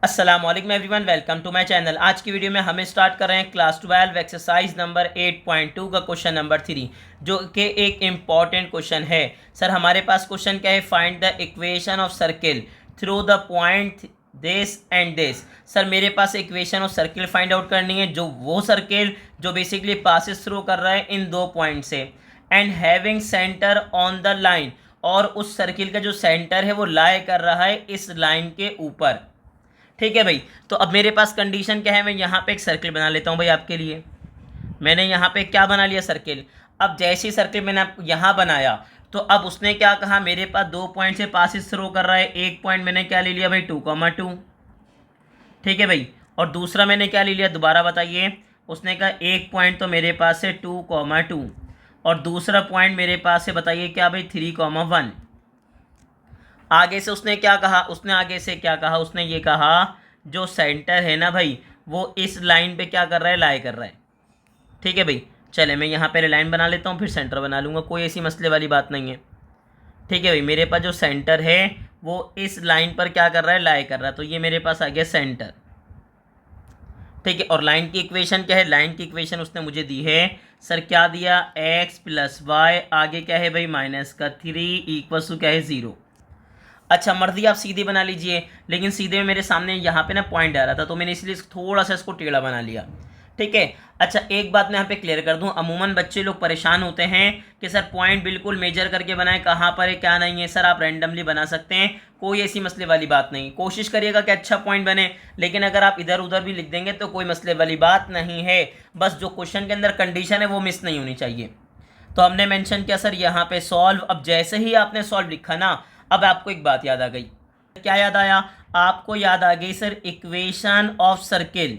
अस्सलाम वालेकुम everyone, welcome to my channel. आज की वीडियो में हमें स्टार्ट कर रहे हैं क्लास 12 एक्सरसाइज नंबर 8.2 का क्वेश्चन नंबर 3, जो कि एक इम्पॉर्टेंट क्वेश्चन है। सर हमारे पास क्वेश्चन क्या है, find the equation of circle through the point this and this. Sir मेरे पास equation of circle find out करनी है, जो वो सर्किल जो बेसिकली पासिस थ्रू कर रहा है इन दो पॉइंट से, and having centre on the line, और उस सर्किल का जो सेंटर है वो लाई कर रहा है इस लाइन के ऊपर। ठीक है भाई। तो अब मेरे पास कंडीशन क्या है, मैं यहाँ पे एक सर्किल बना लेता हूँ भाई आपके लिए। मैंने यहाँ पे क्या बना लिया, सर्किल। अब जैसे ही सर्किल मैंने यहाँ बनाया तो अब उसने क्या कहा, मेरे पास दो पॉइंट से पासिस थ्रो कर रहा है। एक पॉइंट मैंने क्या ले लिया भाई, 2,2। ठीक है भाई। और दूसरा मैंने क्या ले लिया, दोबारा बताइए। उसने कहा एक पॉइंट तो मेरे पास है 2,2 और दूसरा पॉइंट मेरे पास है, बताइए क्या भाई, 3,1। आगे से उसने क्या कहा, उसने आगे से क्या कहा, उसने ये कहा जो सेंटर है ना भाई वो इस लाइन पे क्या कर रहा है, लाई कर रहा है। ठीक है भाई। चले मैं यहाँ पे लाइन बना लेता हूँ, फिर सेंटर बना लूँगा, कोई ऐसी मसले वाली बात नहीं है। ठीक है भाई। मेरे पास जो सेंटर है वो इस लाइन पर क्या कर रहा है, लाई कर रहा है। तो ये मेरे पास आ गया सेंटर। ठीक है। और लाइन की इक्वेशन क्या है, लाइन की इक्वेशन उसने मुझे दी है, सर क्या दिया, x + y, आगे क्या है भाई, -3 इक्वल्स टू क्या है, 0। अच्छा मर्जी आप सीधे बना लीजिए, लेकिन सीधे में मेरे सामने यहाँ पे ना पॉइंट आ रहा था तो मैंने इसलिए थोड़ा सा इसको टेढ़ा बना लिया। ठीक है। अच्छा एक बात मैं यहाँ पे क्लियर कर दूँ, अमूमन बच्चे लोग परेशान होते हैं कि सर पॉइंट बिल्कुल मेजर करके बनाएं, कहाँ पर है क्या नहीं है। सर आप रैंडमली बना सकते हैं, कोई ऐसी मसले वाली बात नहीं। कोशिश करिएगा कि अच्छा पॉइंट बने, लेकिन अगर आप इधर उधर भी लिख देंगे तो कोई मसले वाली बात नहीं है। बस जो क्वेश्चन के अंदर कंडीशन है वो मिस नहीं होनी चाहिए। तो हमने मेंशन किया सर यहाँ पे सॉल्व। अब जैसे ही आपने सॉल्व लिखा ना, अब आपको एक बात याद आ गई। क्या याद आया आपको, याद आ गई सर इक्वेशन ऑफ सर्किल।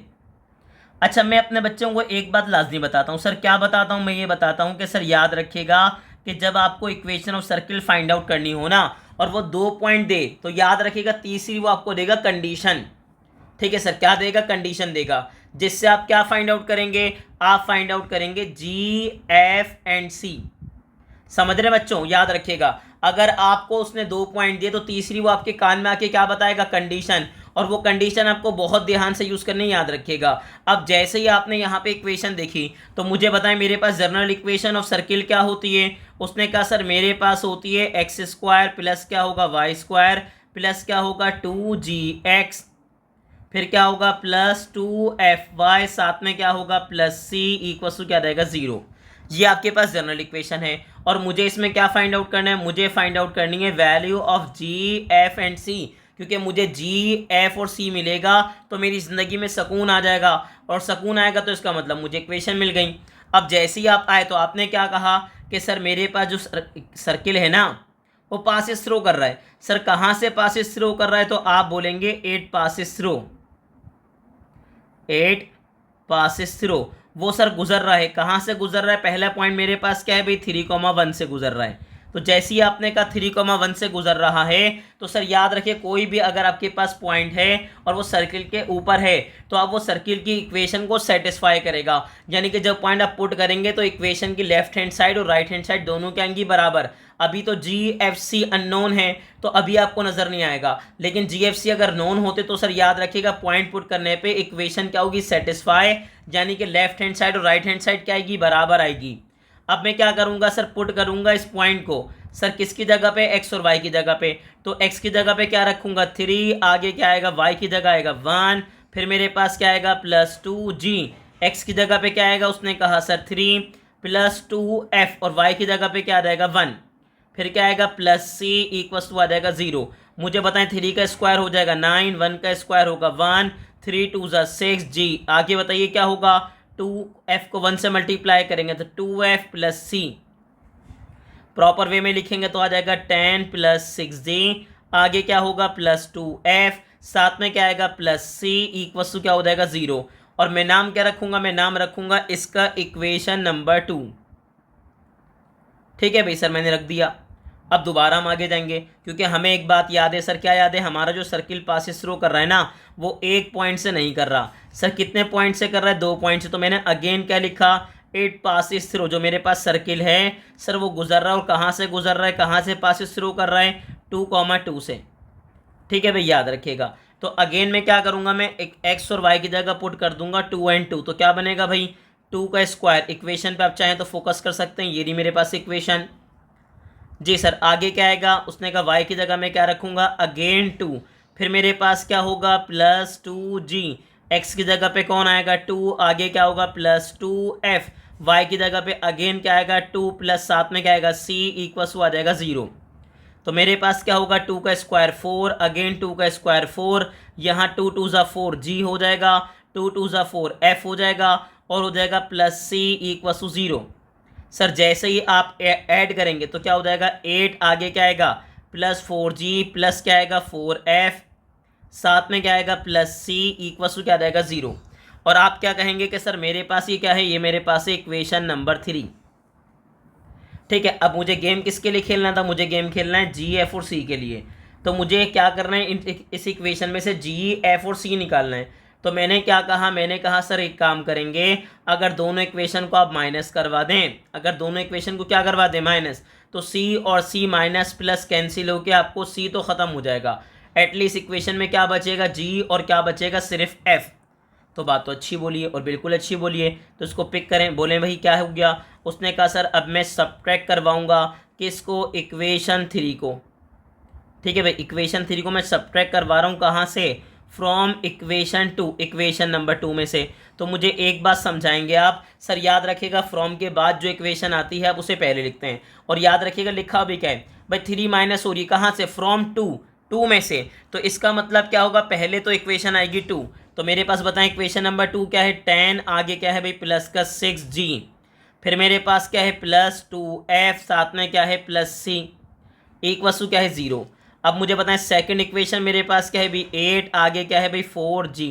अच्छा मैं अपने बच्चों को एक बात लाजमी बताता हूँ। सर क्या बताता हूँ, मैं ये बताता हूँ कि सर याद रखिएगा कि जब आपको equation of circle find out करनी हो ना और वो दो पॉइंट दे, तो याद रखिएगा तीसरी वो आपको देगा कंडीशन। ठीक है सर, क्या देगा, कंडीशन देगा, जिससे आप क्या फाइंड आउट करेंगे, आप फाइंड आउट करेंगे जी, एफ एंड सी। समझ रहे बच्चों, याद रखिएगा। अगर आपको उसने दो पॉइंट दिए तो तीसरी वो आपके कान में आके क्या बताएगा, कंडीशन। और वो कंडीशन आपको बहुत ध्यान से यूज करनी, याद रखिएगा। अब जैसे ही आपने यहाँ पे इक्वेशन देखी तो मुझे बताएं मेरे पास जनरल इक्वेशन ऑफ सर्किल क्या होती है। उसने कहा सर मेरे पास होती है x² प्लस क्या होगा, y² प्लस क्या होगा 2gx, फिर क्या होगा प्लस 2fy, साथ में क्या होगा प्लस c इक्वल टू क्या रहेगा, 0। ये आपके पास जनरल इक्वेशन है। और मुझे इसमें क्या फाइंड आउट करना है, मुझे फाइंड आउट करनी है value of G, F and C. क्योंकि मुझे जी, एफ और सी मिलेगा तो मेरी ज़िंदगी में सुकून आ जाएगा, और सुकून आएगा तो इसका मतलब मुझे इक्वेशन मिल गई। अब जैसे ही आप आए तो आपने क्या कहा कि सर मेरे पास जो सर्किल है ना वो पासिस थ्रो कर रहा है। सर कहाँ से पासिस थ्रो कर रहा है, तो आप बोलेंगे 8 पासिस थ्रो, 8 पासिस थ्रो। वो सर गुजर रहा है, कहाँ से गुजर रहा है, पहला पॉइंट मेरे पास क्या है भाई, 3,1 से गुजर रहा है। तो जैसे ही आपने कहा 3,1 से गुजर रहा है तो सर याद रखिए कोई भी अगर आपके पास पॉइंट है और वो सर्किल के ऊपर है तो आप वो सर्किल की इक्वेशन को सेटिस्फाई करेगा। यानी कि जब पॉइंट आप पुट करेंगे तो इक्वेशन की लेफ्ट हैंड साइड और राइट हैंड साइड दोनों क्या आएंगी, बराबर। अभी तो जी, एफ, सी अननोन है तो अभी आपको नजर नहीं आएगा, लेकिन जी, एफ, सी अगर नोन होते तो सर याद रखिएगा पॉइंट पुट करने पे इक्वेशन क्या होगी, सेटिस्फाई। यानी कि लेफ्ट हैंड साइड और राइट हैंड साइड क्या आएगी, बराबर आएगी। अब मैं क्या करूंगा सर, पुट करूंगा इस पॉइंट को सर किसकी जगह पे, एक्स और वाई की जगह पे। तो एक्स की जगह पे क्या रखूंगा 3, आगे क्या आएगा, वाई की जगह आएगा 1, फिर मेरे पास क्या आएगा +2g। एक्स की जगह पे क्या आएगा, उसने कहा सर 3 +2f, और वाई की जगह पे क्या आ जाएगा 1, फिर क्या आएगा +c इक्वल्स टू आ जाएगा 0। मुझे बताएं 3 का स्क्वायर हो जाएगा 9, 1 का स्क्वायर होगा 1, 3 2 6 g। आगे बताइए क्या होगा, 2f को 1 से मल्टीप्लाई करेंगे तो 2f + c, प्रॉपर वे में लिखेंगे तो आ जाएगा 10 + 6g। आगे क्या होगा +2f, साथ में क्या आएगा +c इक्वल्स टू क्या हो जाएगा 0। और मैं नाम क्या रखूंगा, मैं नाम रखूंगा इसका इक्वेशन नंबर 2। ठीक है भाई सर, मैंने रख दिया। अब दोबारा हम आगे जाएंगे क्योंकि हमें एक बात याद है। सर क्या याद है, हमारा जो सर्किल पासिस थ्रू कर रहा है ना वो एक पॉइंट से नहीं कर रहा। सर कितने पॉइंट से कर रहा है, 2 पॉइंट से। तो मैंने अगेन क्या लिखा, 8 पासिस थ्रू, जो मेरे पास सर्किल है सर वो गुजर रहा है। और कहाँ से गुजर रहा है, कहाँ से पासिस थ्रू कर रहा है, 2,2 से। ठीक है भाई, याद रखिएगा तो अगेन मैं क्या करूँगा, मैं एक एक्स और वाई की जगह पुट कर दूंगा 2 एंड 2, तो क्या बनेगा भाई 2 का स्क्वायर। इक्वेशन पे आप चाहें तो फोकस कर सकते हैं, ये रही मेरे पास इक्वेशन। जी सर, आगे क्या आएगा, उसने कहा वाई की जगह मैं क्या रखूँगा अगेन 2, फिर मेरे पास क्या होगा प्लस 2g, एक्स की जगह पे कौन आएगा 2, आगे क्या होगा प्लस 2f, वाई की जगह पे अगेन क्या आएगा 2 प्लस साथ में क्या आएगा c इक्वल टू आ जाएगा 0। तो मेरे पास क्या होगा 2 का स्क्वायर 4, अगेन 2 का स्क्वायर 4, यहाँ 2 2 ज़ा 4 g हो जाएगा, 2 2 ज़ा 4 f हो जाएगा, और हो जाएगा plus c equal to 0। Sir जैसे ही आप ऐड करेंगे तो क्या हो जाएगा 8, आगे क्या आएगा प्लस 4g प्लस क्या आएगा 4f, साथ में क्या आएगा प्लस c इक्वल टू क्या आ जाएगा 0। और आप क्या कहेंगे कि सर मेरे पास ये क्या है, ये मेरे पास है इक्वेशन नंबर 3। ठीक है, अब मुझे गेम किसके लिए खेलना था, मुझे गेम खेलना है जी एफ और सी के लिए। तो मुझे क्या करना है, इस इक्वेशन में से जी एफ और सी निकालना है। तो मैंने क्या कहा, मैंने कहा सर एक काम करेंगे, अगर दोनों इक्वेशन को आप माइनस करवा दें, अगर दोनों इक्वेशन को क्या करवा दें माइनस, तो सी और सी माइनस प्लस कैंसिल होकर आपको सी तो ख़त्म हो जाएगा। एटलीस्ट इक्वेशन में क्या बचेगा जी, और क्या बचेगा सिर्फ एफ। तो बात तो अच्छी बोली है और बिल्कुल अच्छी बोली है, तो इसको पिक करें। बोले भाई क्या हो गया, उसने कहा सर अब मैं सब्ट्रैक्ट करवाऊंगा किसको, इक्वेशन 3 को। ठीक है भाई, इक्वेशन 3 को मैं सब्ट्रैक्ट करवा रहा हूँ कहाँ से, फ्रॉम इक्वेशन 2, इक्वेशन नंबर 2 में से। तो मुझे एक बात समझाएंगे आप, सर याद रखिएगा फ्रॉम के बाद जो इक्वेशन आती है आप उसे पहले लिखते हैं, और याद रखिएगा लिखा भी क्या है भाई 3 माइनस हो रही कहाँ से, फ्रॉम 2 में से। तो इसका मतलब क्या होगा, पहले तो इक्वेशन आएगी 2, तो मेरे पास बताएं इक्वेशन नंबर 2 क्या है 10, आगे क्या है भाई प्लस का 6g, फिर मेरे पास क्या है प्लस 2f, साथ में क्या है प्लस c, इक्वल टू क्या है 0। अब मुझे बताएं सेकंड इक्वेशन मेरे पास क्या है भाई 8, आगे क्या है भाई 4g,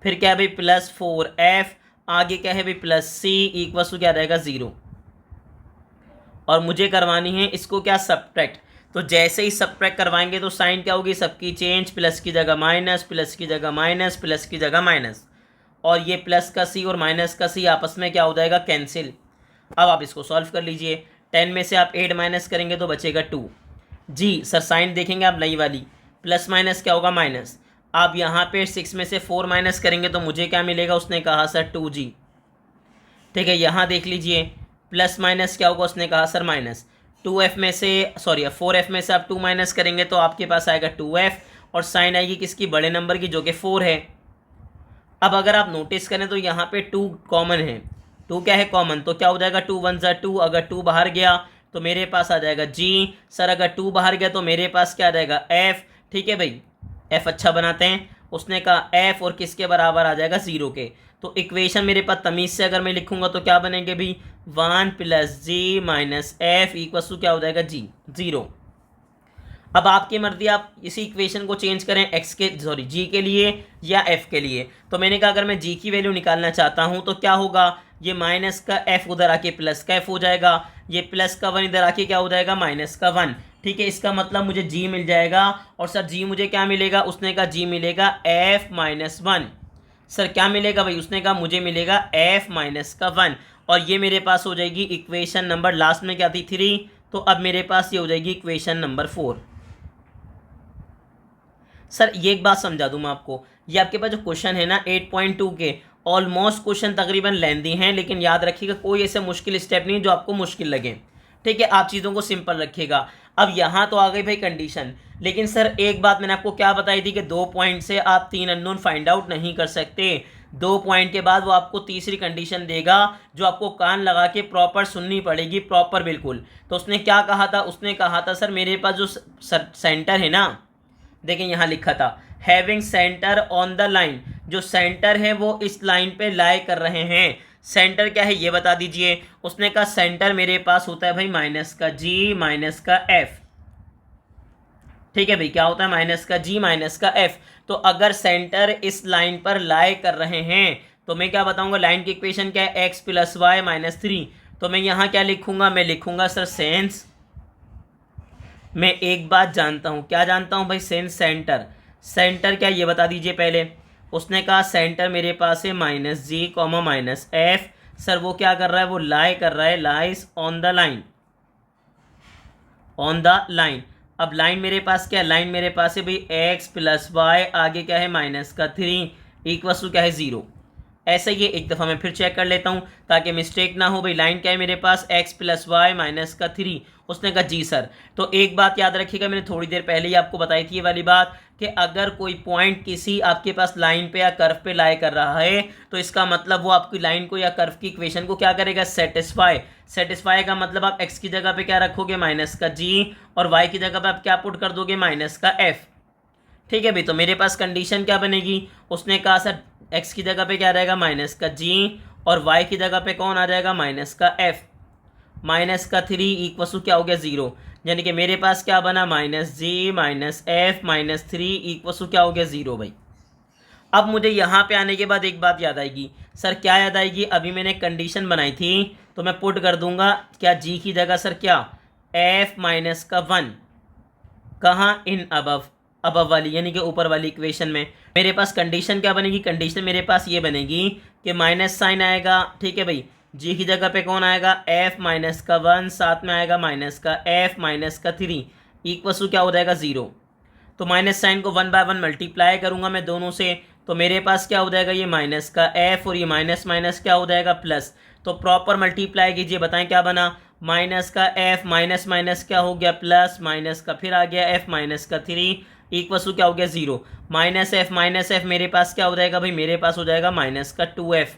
फिर क्या है भाई प्लस 4f, आगे क्या है भाई प्लस c, इक्वल टू क्या रहेगा 0। और मुझे करवानी है इसको क्या सब्ट्रैक्ट। तो जैसे ही सब्ट्रैक्ट करवाएंगे तो साइन क्या होगी सबकी चेंज, प्लस की जगह माइनस, प्लस की जगह माइनस, प्लस की जगह माइनस, और ये प्लस का सी और माइनस का सी आपस में क्या हो जाएगा कैंसिल। अब आप इसको सॉल्व कर लीजिए, 10 में से आप 8 माइनस करेंगे तो बचेगा 2 जी। सर साइन देखेंगे आप नई वाली, प्लस माइनस क्या होगा माइनस, आप यहाँ पे 6 में से 4 माइनस करेंगे तो मुझे क्या मिलेगा, उसने कहा सर 2g। ठीक है, यहाँ देख लीजिए प्लस माइनस क्या होगा, उसने कहा सर माइनस 2f में से, सॉरी 4f में से आप 2 माइनस करेंगे तो आपके पास आएगा 2f, और साइन आएगी किसकी, बड़े नंबर की जो कि 4 है। अब अगर आप नोटिस करें तो यहाँ पे 2 कॉमन है, 2 क्या है कॉमन, तो क्या हो जाएगा 2 1 ज़ा 2, अगर 2 बाहर गया तो मेरे पास आ जाएगा g, सर अगर 2 बाहर गया तो मेरे पास क्या आ जाएगा f। ठीक है भाई, f अच्छा बनाते हैं, उसने कहा f और किसके बराबर आ जाएगा 0 के। तो इक्वेशन मेरे पास तमीज़ से अगर मैं लिखूंगा तो क्या बनेंगे भाई 1 plus G minus F equal to क्या हो जाएगा जी 0। अब आपकी मर्जी, आप इसी इक्वेशन को चेंज करें एक्स के सॉरी जी के लिए या एफ के लिए। तो मैंने कहा अगर मैं जी की वैल्यू निकालना चाहता हूं तो क्या होगा, ये माइनस का एफ उधर आके प्लस का एफ हो जाएगा, ये प्लस का 1 इधर आके क्या हो जाएगा माइनस का 1। ठीक है, इसका मतलब मुझे जी मिल जाएगा, और सर जी मुझे क्या मिलेगा, उसने कहा जी मिलेगा एफ माइनस 1। सर क्या मिलेगा भाई, उसने कहा मुझे मिलेगा एफ माइनस का 1, और ये मेरे पास हो जाएगी इक्वेशन नंबर, लास्ट में क्या थी 3, तो अब मेरे पास ये हो जाएगी इक्वेशन नंबर 4। सर ये एक बात समझा दूँ मैं आपको, ये आपके पास जो क्वेश्चन है ना 8.2 के, ऑलमोस्ट क्वेश्चन तकरीबन लेंदी हैं, लेकिन याद रखिएगा कोई ऐसे मुश्किल स्टेप नहीं जो आपको मुश्किल लगे। ठीक है, आप चीज़ों को सिंपल रखिएगा। अब यहाँ तो आ गई भाई कंडीशन, लेकिन सर एक बात मैंने आपको क्या बताई थी कि 2 पॉइंट से आप 3 अननोन फाइंड आउट नहीं कर सकते। 2 पॉइंट के बाद वो आपको तीसरी कंडीशन देगा जो आपको कान लगा के प्रॉपर सुननी पड़ेगी, प्रॉपर बिल्कुल। तो उसने क्या कहा था, उसने कहा था सर मेरे पास जो सेंटर है ना, देखें यहाँ लिखा था having centre on the line, जो सेंटर है वो इस लाइन पे लाई कर रहे हैं। सेंटर क्या है ये बता दीजिए, उसने कहा सेंटर मेरे पास होता है भाई माइनस का जी माइनस का एफ। ठीक है भाई, क्या होता है माइनस का जी माइनस का एफ। तो अगर सेंटर इस लाइन पर लाई कर रहे हैं तो मैं क्या बताऊंगा, लाइन की इक्वेशन क्या है एक्स प्लस वाई माइनस 3। तो मैं यहाँ क्या लिखूंगा, मैं लिखूंगा सर सेंस, मैं एक बात जानता हूँ, क्या जानता हूँ भाई सेंस सेंटर। सेंटर क्या ये बता दीजिए पहले, उसने कहा सेंटर मेरे पास है माइनस जी कॉमा माइनस एफ। सर वो क्या कर रहा है, वो लाई कर रहा है, lies on the line, on the line. अब लाइन मेरे पास क्या है, लाइन मेरे पास है भाई एक्स प्लस वाई, आगे क्या है माइनस का 3 इक्वल्स टू क्या है 0। ऐसे ही एक दफ़ा मैं फिर चेक कर लेता हूँ ताकि मिस्टेक ना हो। भाई लाइन क्या है मेरे पास एक्स प्लस वाई माइनस का 3, उसने कहा जी सर। तो एक बात याद रखिएगा, मैंने थोड़ी देर पहले ही आपको बताई थी ये वाली बात कि अगर कोई पॉइंट किसी आपके पास लाइन पे या कर्व पे लाई कर रहा है तो इसका मतलब वो आपकी लाइन को या कर्व की इक्वेशन को क्या करेगा, सेटिस्फाई का मतलब आप एक्स की जगह पे क्या रखोगे माइनस का जी, और वाई की जगह पे आप क्या पुट कर दोगे माइनस का एफ। ठीक है भाई, तो मेरे पास कंडीशन क्या बनेगी, उसने कहा सर एक्स की जगह पे क्या रहेगा माइनस का जी, और वाई की जगह पे कौन आ जाएगा माइनस का एफ। माइनस का 3 इक्वस टू क्या हो गया 0, यानी कि मेरे पास क्या बना minus G minus F minus 3 equals to क्या हो गया 0 भाई। अब मुझे यहाँ पे आने के बाद एक बात याद आएगी, सर क्या याद आएगी, अभी मैंने कंडीशन बनाई थी तो मैं पुट कर दूंगा क्या जी की जगह सर क्या एफ माइनस का 1, कहाँ इन अबव वाली यानी कि ऊपर वाली इक्वेशन में। मेरे पास कंडीशन क्या बनेगी, कंडीशन मेरे पास ये बनेगी कि माइनस साइन आएगा, ठीक है भाई, जी की जगह पे कौन आएगा एफ माइनस का 1, साथ में आएगा माइनस का एफ माइनस का 3 इक्वस टू क्या हो जाएगा 0। तो माइनस साइन को 1 बाय 1 मल्टीप्लाई करूंगा मैं दोनों से, तो मेरे पास क्या हो जाएगा ये माइनस का एफ और ये माइनस माइनस क्या हो जाएगा प्लस। तो प्रॉपर मल्टीप्लाई कीजिए, बताएं क्या बना, माइनस का एफ माइनस माइनस क्या हो गया प्लस, माइनस का फिर आ गया एफ माइनस का 3 इक्वस टू क्या हो गया 0। माइनस एफ मेरे पास क्या हो जाएगा भाई, मेरे पास हो जाएगा माइनस का 2f।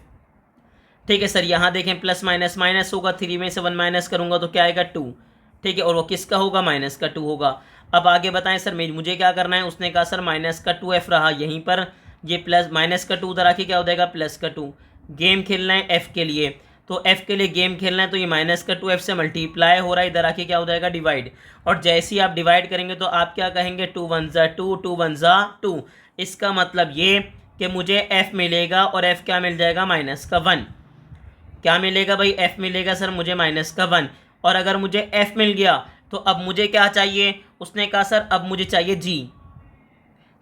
ठीक है सर, यहाँ देखें प्लस माइनस माइनस होगा, 3 में से 1 माइनस करूंगा तो क्या आएगा 2, ठीक है, और वो किसका होगा माइनस का 2 होगा। अब आगे बताएं सर मुझे क्या करना है, उसने कहा सर माइनस का 2f रहा यहीं पर, ये प्लस माइनस का 2 उधर आके क्या हो जाएगा प्लस का 2। गेम खेलना है f के लिए, तो f के लिए गेम खेलना है तो ये माइनस का 2f से मल्टीप्लाई हो रहा है, इधर आके क्या हो जाएगा डिवाइड, और जैसे ही आप डिवाइड करेंगे तो आप क्या कहेंगे 2 1 ज़ा 2 2 1 ज़ा 2। इसका मतलब ये कि मुझे f मिलेगा और f क्या मिल जाएगा माइनस का 1। क्या मिलेगा भाई, f मिलेगा सर मुझे माइनस का 1, और अगर मुझे f मिल गया तो अब मुझे क्या चाहिए, उसने कहा सर अब मुझे चाहिए g।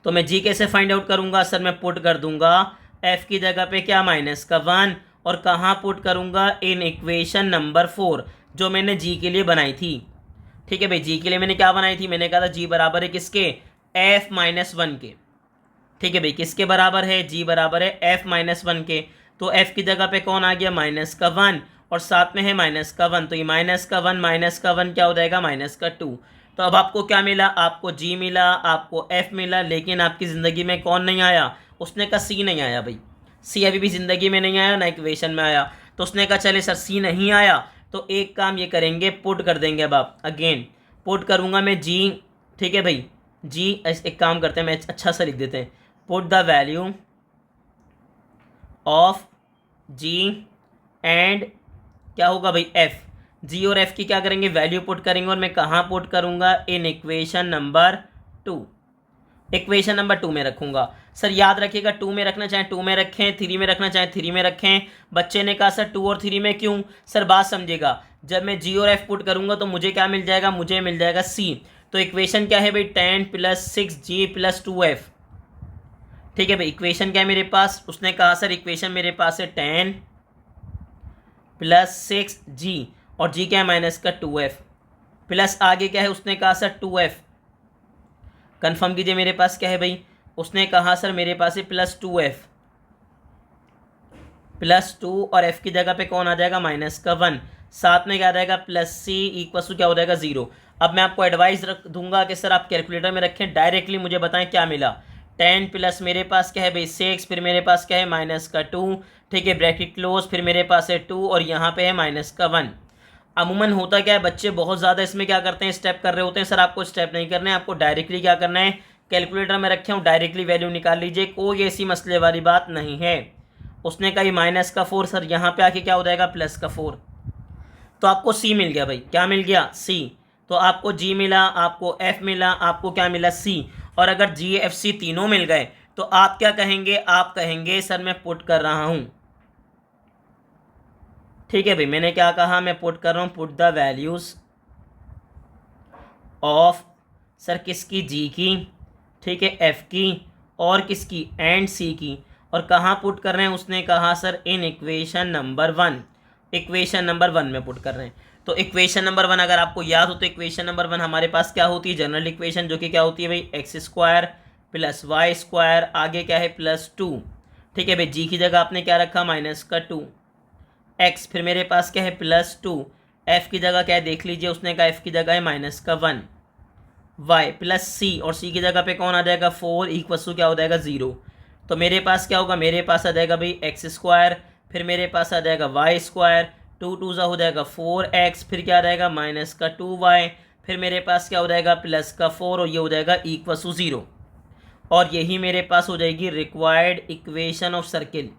तो मैं g कैसे फाइंड आउट करूंगा, सर मैं पुट कर दूंगा f की जगह पे क्या माइनस का 1, और कहाँ पुट करूंगा इन इक्वेशन नंबर 4 जो मैंने g के लिए बनाई थी। ठीक है भाई, g के लिए मैंने क्या बनाई थी, मैंने कहा था g बराबर है किसके f माइनस 1 के। ठीक है भाई, किसके बराबर है, g बराबर है f माइनस 1 के। तो f की जगह पे कौन आ गया माइनस का 1, और साथ में है माइनस का 1, तो ये माइनस का 1 क्या हो जाएगा माइनस का 2। तो अब आपको क्या मिला, आपको g मिला, आपको f मिला, लेकिन आपकी ज़िंदगी में कौन नहीं आया, उसने कहा c नहीं आया भाई, c अभी भी ज़िंदगी में नहीं आया ना इक्वेशन में आया। तो उसने कहा चले सर c नहीं आया तो एक काम ये करेंगे पुट कर देंगे। अब आप अगेन पुट करूँगा मैं g, ठीक है भाई, g एक काम करते हैं मैं अच्छा सा लिख देते हैं, put the value of g and क्या होगा भाई f, g और f की क्या करेंगे वैल्यू पुट करेंगे, और मैं कहाँ पुट करूँगा in equation number 2, equation number 2 में रखूँगा। सर याद रखिएगा 2 में रखना चाहें 2 में रखें, 3 में रखना चाहें 3 में रखें। बच्चे ने कहा सर 2 और 3 में क्यों, सर बात समझिएगा, जब मैं g और f पुट करूँगा तो मुझे क्या मिल जाएगा, मुझे मिल जाएगा c। तो इक्वेशन क्या है भाई 10 + 6g + 2f। ठीक है भाई, इक्वेशन क्या है मेरे पास, उसने कहा सर इक्वेशन मेरे पास है 10 + 6g, और g क्या है माइनस का 2f, प्लस आगे क्या है उसने कहा सर 2f। कंफर्म कीजिए मेरे पास क्या है भाई, उसने कहा सर मेरे पास है +2f, +2 और f की जगह पे कौन आ जाएगा माइनस का 1, साथ में क्या आ जाएगा +c इक्वल टू क्या हो जाएगा 0। अब मैं आपको एडवाइस रख दूंगा कि सर आप कैलकुलेटर में रखें, डायरेक्टली मुझे बताएं क्या मिला। 10 प्लस मेरे पास क्या है भाई 6, फिर मेरे पास क्या है माइनस का 2, ठीक है ब्रैकेट क्लोज, फिर मेरे पास है 2 और यहाँ पे है माइनस का 1। अमूमन होता क्या है, बच्चे बहुत ज़्यादा इसमें क्या करते हैं स्टेप कर रहे होते हैं, सर आपको स्टेप नहीं करना है, आपको डायरेक्टली क्या करना है, कैलकुलेटर में रखे हो डायरेक्टली वैल्यू निकाल लीजिए, कोई ऐसी मसले वाली बात नहीं है। उसने कहा माइनस का 4, सर यहाँ पे आके क्या हो जाएगा +4, तो आपको सी मिल गया भाई, क्या मिल गया सी। तो आपको जी मिला, आपको एफ मिला, आपको क्या मिला सी। और अगर जी एफ सी तीनों मिल गए तो आप क्या कहेंगे, आप कहेंगे सर मैं पुट कर रहा हूं। ठीक है भाई, मैंने क्या कहा, मैं पुट कर रहा हूं, put the values of sir किसकी जी की, ठीक है एफ की, और किसकी एंड सी की, और कहाँ पुट कर रहे हैं, उसने कहा sir in equation number 1, equation number 1 में पुट कर रहे हैं। तो इक्वेशन नंबर 1 अगर आपको याद हो तो इक्वेशन नंबर 1 हमारे पास क्या होती है, जनरल इक्वेशन, जो कि क्या होती है भाई, X square plus Y square, आगे क्या है +2। ठीक है भाई, जी की जगह आपने क्या रखा, -2 एक्स, फिर मेरे पास क्या है +2, एफ की जगह क्या है देख लीजिए, उसने कहा एफ की जगह है -1 वाई प्लस सी, और सी की जगह पे कौन आ जाएगा 4 इक्वल टू क्या हो जाएगा 0। तो मेरे पास क्या होगा, मेरे पास आ जाएगा भाई एक्स स्क्वायर, फिर मेरे पास आ जाएगा वाई स्क्वायर, 2 2 हो जाएगा 4x, फिर क्या आ जाएगा -2y, फिर मेरे पास क्या हो जाएगा +4, और ये हो जाएगा इक्वल टू 0। और यही मेरे पास हो जाएगी रिक्वायर्ड इक्वेशन ऑफ सर्किल।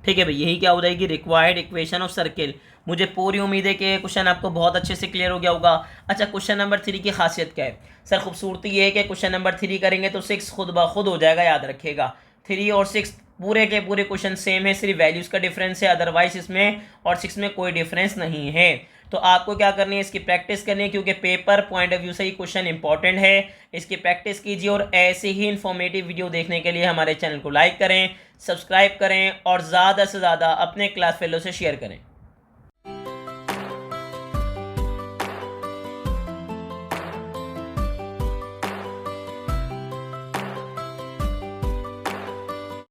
ठीक है भाई, यही क्या हो जाएगी, रिक्वायर्ड इक्वेशन ऑफ सर्किल। मुझे पूरी उम्मीद है कि क्वेश्चन आपको बहुत अच्छे से क्लियर हो गया होगा। अच्छा, क्वेश्चन नंबर 3 की खासियत क्या है सर? खूबसूरती ये है कि क्वेश्चन नंबर 3 करेंगे तो 6 खुद ब खुद हो जाएगा, याद रखिएगा। 3 और 6 पूरे के पूरे क्वेश्चन सेम है, सिर्फ वैल्यूज़ का डिफरेंस है, अदरवाइज इसमें और 6 में कोई डिफरेंस नहीं है। तो आपको क्या करनी है, इसकी प्रैक्टिस करनी है, क्योंकि पेपर पॉइंट ऑफ व्यू से ही क्वेश्चन इंपॉर्टेंट है। इसकी प्रैक्टिस कीजिए, और ऐसे ही इंफॉर्मेटिव वीडियो देखने के लिए हमारे चैनल को लाइक करें, सब्सक्राइब करें, और ज़्यादा से ज़्यादा अपने क्लास फेलो से शेयर करें।